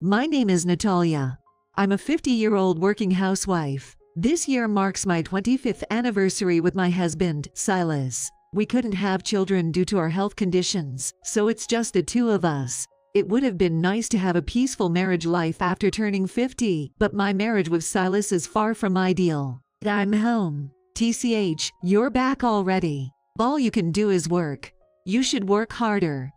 My name is Natalia. I'm a 50-year-old working housewife. This year marks my 25th anniversary with my husband, Silas. We couldn't have children due to our health conditions, so it's just the two of us. It would have been nice to have a peaceful marriage life after turning 50, but my marriage with Silas is far from ideal. I'm home. TCH, you're back already. All you can do is work. You should work harder.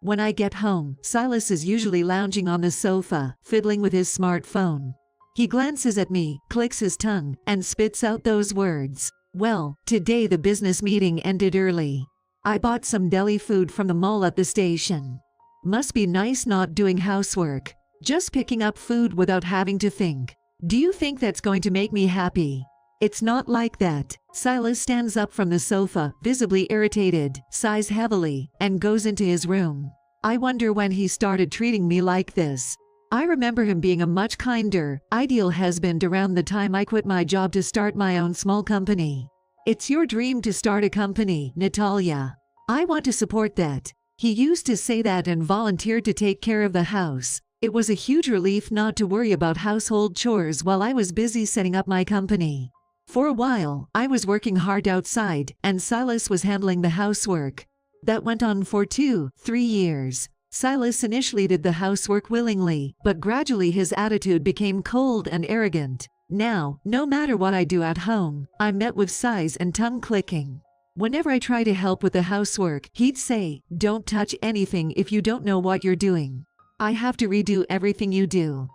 When I get home, Silas is usually lounging on the sofa, fiddling with his smartphone. He glances at me, clicks his tongue, and spits out those words. Well, today the business meeting ended early. I bought some deli food from the mall at the station. Must be nice not doing housework. Just picking up food without having to think. Do you think that's going to make me happy? It's not like that. Silas stands up from the sofa, visibly irritated, sighs heavily, and goes into his room. I wonder when he started treating me like this. I remember him being a much kinder, ideal husband around the time I quit my job to start my own small company. It's your dream to start a company, Natalia. I want to support that. He used to say that and volunteered to take care of the house. It was a huge relief not to worry about household chores while I was busy setting up my company. For a while, I was working hard outside, and Silas was handling the housework. That went on for 2-3 years. Silas initially did the housework willingly, but gradually his attitude became cold and arrogant. Now, no matter what I do at home, I'm met with sighs and tongue clicking. Whenever I try to help with the housework, he'd say, "Don't touch anything if you don't know what you're doing. I have to redo everything you do.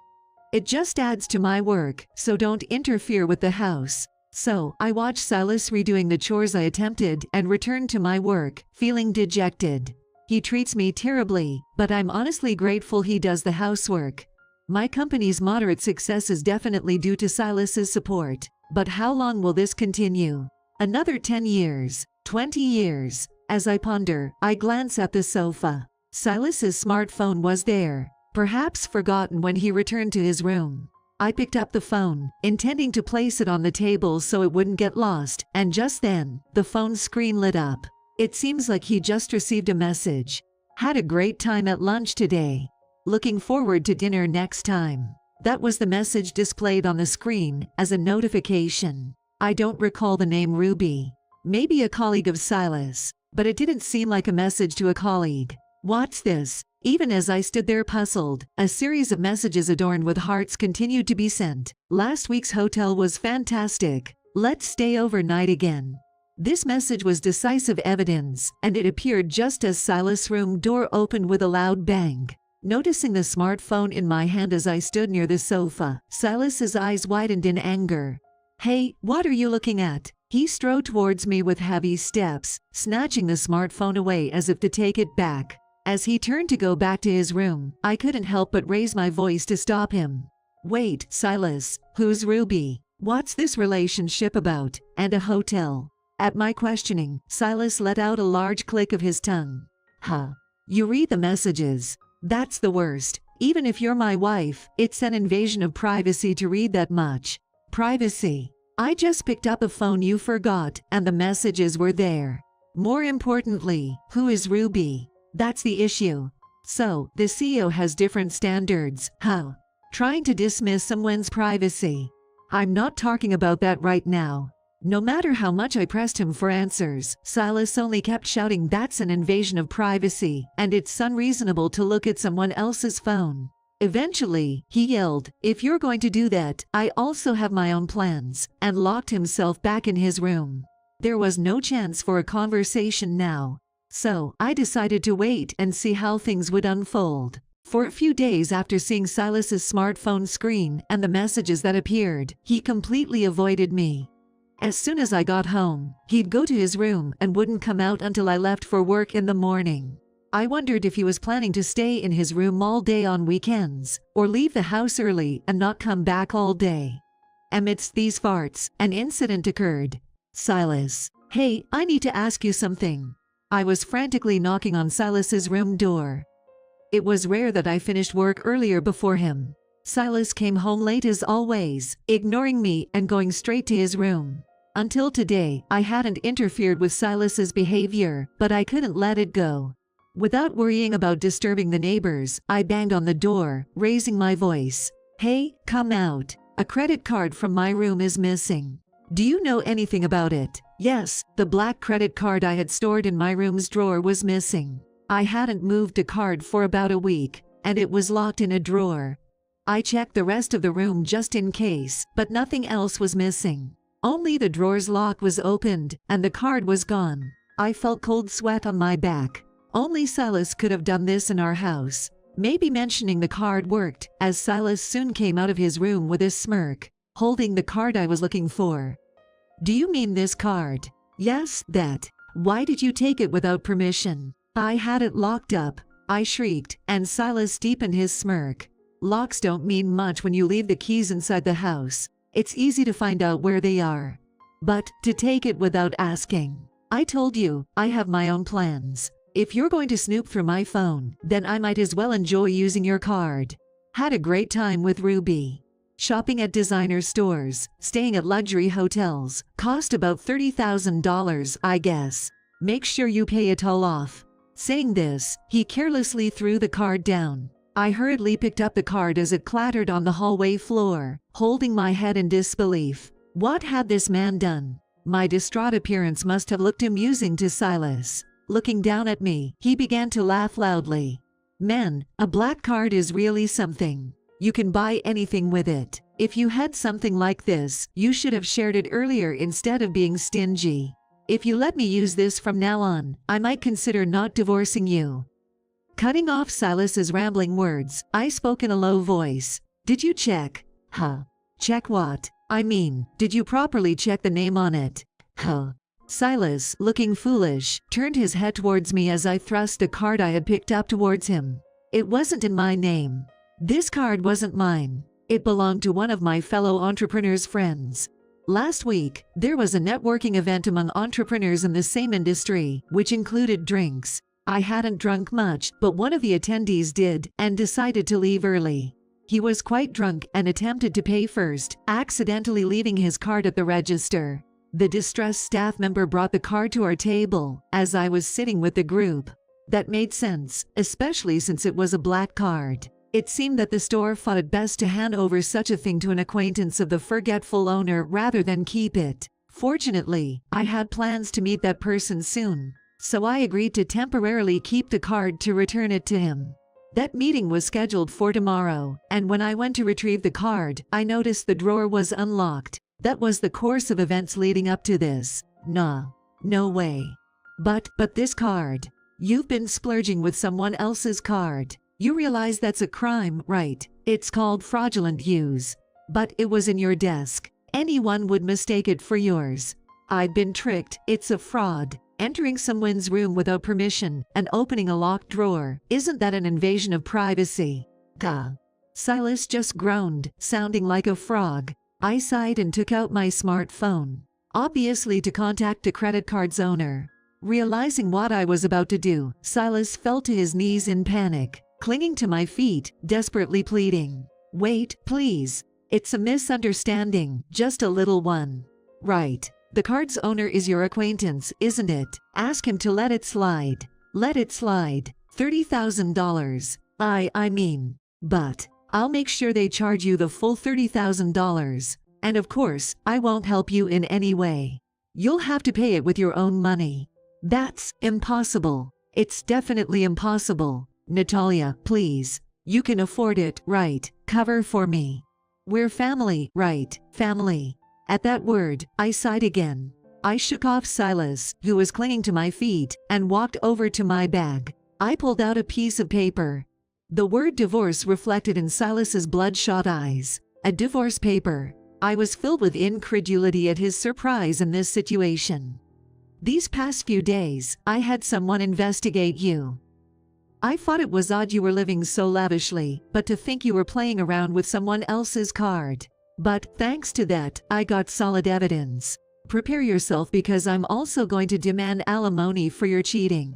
It just adds to my work, so don't interfere with the house." So, I watched Silas redoing the chores I attempted and returned to my work, feeling dejected. He treats me terribly, but I'm honestly grateful he does the housework. My company's moderate success is definitely due to Silas's support. But how long will this continue? Another 10 years, 20 years. As I ponder, I glance at the sofa. Silas's smartphone was there, perhaps forgotten when he returned to his room. I picked up the phone, intending to place it on the table so it wouldn't get lost, and just then, the phone screen lit up. It seems like he just received a message. Had a great time at lunch today. Looking forward to dinner next time. That was the message displayed on the screen as a notification. I don't recall the name Ruby. Maybe a colleague of Silas, but it didn't seem like a message to a colleague. What's this? Even as I stood there puzzled, a series of messages adorned with hearts continued to be sent. Last week's hotel was fantastic. Let's stay overnight again. This message was decisive evidence, and it appeared just as Silas' room door opened with a loud bang. Noticing the smartphone in my hand as I stood near the sofa, Silas's eyes widened in anger. "Hey, what are you looking at?" He strode towards me with heavy steps, snatching the smartphone away as if to take it back. As he turned to go back to his room, I couldn't help but raise my voice to stop him. "Wait, Silas, who's Ruby? What's this relationship about? And a hotel?" At my questioning, Silas let out a large click of his tongue. "Huh. You read the messages. That's the worst. Even if you're my wife, it's an invasion of privacy to read that much." Privacy. I just picked up a phone you forgot, and the messages were there. More importantly, who is Ruby? That's the issue. So, the CEO has different standards, huh? Trying to dismiss someone's privacy. I'm not talking about that right now. No matter how much I pressed him for answers, Silas only kept shouting that's an invasion of privacy, and it's unreasonable to look at someone else's phone. Eventually, he yelled, "If you're going to do that, I also have my own plans," and locked himself back in his room. There was no chance for a conversation now. So, I decided to wait and see how things would unfold. For a few days after seeing Silas's smartphone screen and the messages that appeared, he completely avoided me. As soon as I got home, he'd go to his room and wouldn't come out until I left for work in the morning. I wondered if he was planning to stay in his room all day on weekends, or leave the house early and not come back all day. Amidst these farts, an incident occurred. "Silas, hey, I need to ask you something." I was frantically knocking on Silas's room door. It was rare that I finished work earlier before him. Silas came home late as always, ignoring me and going straight to his room. Until today, I hadn't interfered with Silas's behavior, but I couldn't let it go. Without worrying about disturbing the neighbors, I banged on the door, raising my voice. Hey, come out. A credit card from my room is missing. Do you know anything about it? Yes, the black credit card I had stored in my room's drawer was missing. I hadn't moved a card for about a week, and it was locked in a drawer. I checked the rest of the room just in case, but nothing else was missing. Only the drawer's lock was opened, and the card was gone. I felt cold sweat on my back. Only Silas could have done this in our house. Maybe mentioning the card worked, as Silas soon came out of his room with a smirk, holding the card I was looking for. Do you mean this card? Yes, that. Why did you take it without permission? I had it locked up, I shrieked, and Silas deepened his smirk. Locks don't mean much when you leave the keys inside the house. It's easy to find out where they are. But to take it without asking. I told you, I have my own plans. If you're going to snoop through my phone, then I might as well enjoy using your card. Had a great time with Ruby. Shopping at designer stores, staying at luxury hotels, cost about $30,000, I guess. Make sure you pay it all off. Saying this, he carelessly threw the card down. I hurriedly picked up the card as it clattered on the hallway floor, holding my head in disbelief. What had this man done? My distraught appearance must have looked amusing to Silas. Looking down at me, he began to laugh loudly. Man, a black card is really something. You can buy anything with it. If you had something like this, you should have shared it earlier instead of being stingy. If you let me use this from now on, I might consider not divorcing you. Cutting off Silas's rambling words, I spoke in a low voice. Did you check? Huh? Check what? I mean, did you properly check the name on it? Huh? Silas, looking foolish, turned his head towards me as I thrust the card I had picked up towards him. It wasn't in my name. This card wasn't mine. It belonged to one of my fellow entrepreneurs' friends. Last week, there was a networking event among entrepreneurs in the same industry, which included drinks. I hadn't drunk much, but one of the attendees did, and decided to leave early. He was quite drunk and attempted to pay first, accidentally leaving his card at the register. The distressed staff member brought the card to our table, as I was sitting with the group. That made sense, especially since it was a black card. It seemed that the store thought it best to hand over such a thing to an acquaintance of the forgetful owner rather than keep it. Fortunately, I had plans to meet that person soon, so I agreed to temporarily keep the card to return it to him. That meeting was scheduled for tomorrow, and when I went to retrieve the card, I noticed the drawer was unlocked. That was the course of events leading up to this. Nah, no way. But this card. You've been splurging with someone else's card. You realize that's a crime, right? It's called fraudulent use. But it was in your desk. Anyone would mistake it for yours. I've been tricked. It's a fraud. Entering someone's room without permission and opening a locked drawer, isn't that an invasion of privacy? Gah. Silas just groaned, sounding like a frog. I sighed and took out my smartphone, obviously to contact the credit card's owner. Realizing what I was about to do, Silas fell to his knees in panic, clinging to my feet, desperately pleading. Wait, please. It's a misunderstanding, just a little one. Right. The card's owner is your acquaintance, isn't it? Ask him to let it slide. Let it slide. $30,000. I mean. But I'll make sure they charge you the full $30,000. And of course, I won't help you in any way. You'll have to pay it with your own money. That's impossible. It's definitely impossible. Natalia, please. You can afford it, right? Cover for me. We're family, right? Family. At that word, I sighed again. I shook off Silas, who was clinging to my feet, and walked over to my bag. I pulled out a piece of paper. The word divorce reflected in Silas's bloodshot eyes. A divorce paper. I was filled with incredulity at his surprise in this situation. These past few days, I had someone investigate you. I thought it was odd you were living so lavishly, but to think you were playing around with someone else's card. But thanks to that, I got solid evidence. Prepare yourself because I'm also going to demand alimony for your cheating.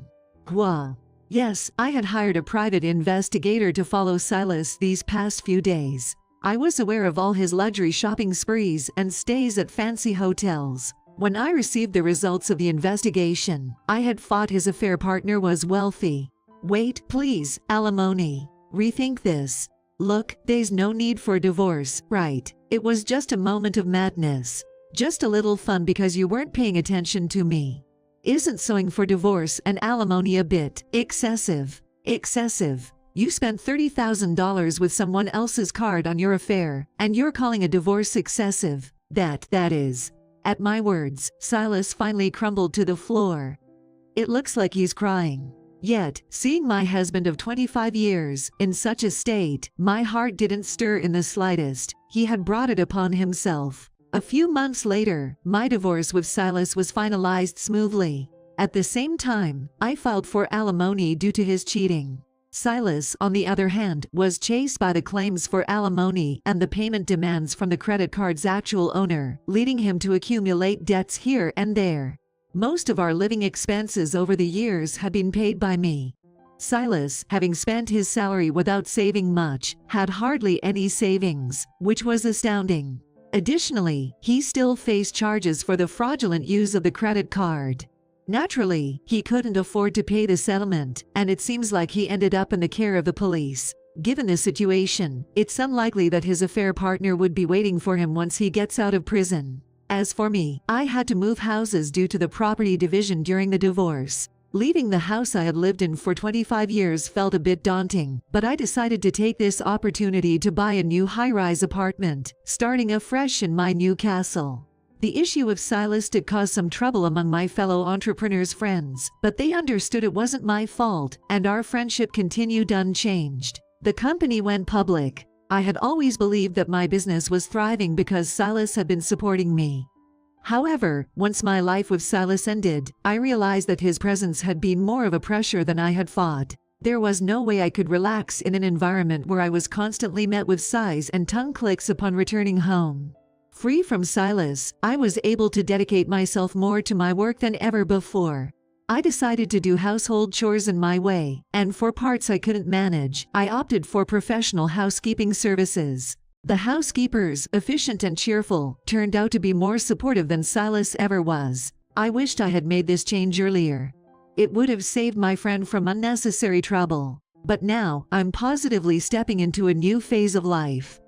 Wah. Yes, I had hired a private investigator to follow Silas these past few days. I was aware of all his luxury shopping sprees and stays at fancy hotels. When I received the results of the investigation, I had thought his affair partner was wealthy. Wait, please, alimony. Rethink this. Look, there's no need for divorce, right? It was just a moment of madness. Just a little fun because you weren't paying attention to me. Isn't suing for divorce and alimony a bit excessive? Excessive. You spent $30,000 with someone else's card on your affair, and you're calling a divorce excessive. That is. At my words, Silas finally crumbled to the floor. It looks like he's crying. Yet, seeing my husband of 25 years in such a state, my heart didn't stir in the slightest. He had brought it upon himself. A few months later, my divorce with Silas was finalized smoothly. At the same time, I filed for alimony due to his cheating. Silas, on the other hand, was chased by the claims for alimony and the payment demands from the credit card's actual owner, leading him to accumulate debts here and there. Most of our living expenses over the years had been paid by me. Silas, having spent his salary without saving much, had hardly any savings, which was astounding. Additionally, he still faced charges for the fraudulent use of the credit card. Naturally, he couldn't afford to pay the settlement, and it seems like he ended up in the care of the police. Given the situation, it's unlikely that his affair partner would be waiting for him once he gets out of prison. As for me, I had to move houses due to the property division during the divorce. Leaving the house I had lived in for 25 years felt a bit daunting, but I decided to take this opportunity to buy a new high-rise apartment, starting afresh in my new castle. The issue with Silas did cause some trouble among my fellow entrepreneurs' friends, but they understood it wasn't my fault, and our friendship continued unchanged. The company went public. I had always believed that my business was thriving because Silas had been supporting me. However, once my life with Silas ended, I realized that his presence had been more of a pressure than I had thought. There was no way I could relax in an environment where I was constantly met with sighs and tongue clicks upon returning home. Free from Silas, I was able to dedicate myself more to my work than ever before. I decided to do household chores in my way, and for parts I couldn't manage, I opted for professional housekeeping services. The housekeepers, efficient and cheerful, turned out to be more supportive than Silas ever was. I wished I had made this change earlier. It would have saved my friend from unnecessary trouble. But now, I'm positively stepping into a new phase of life.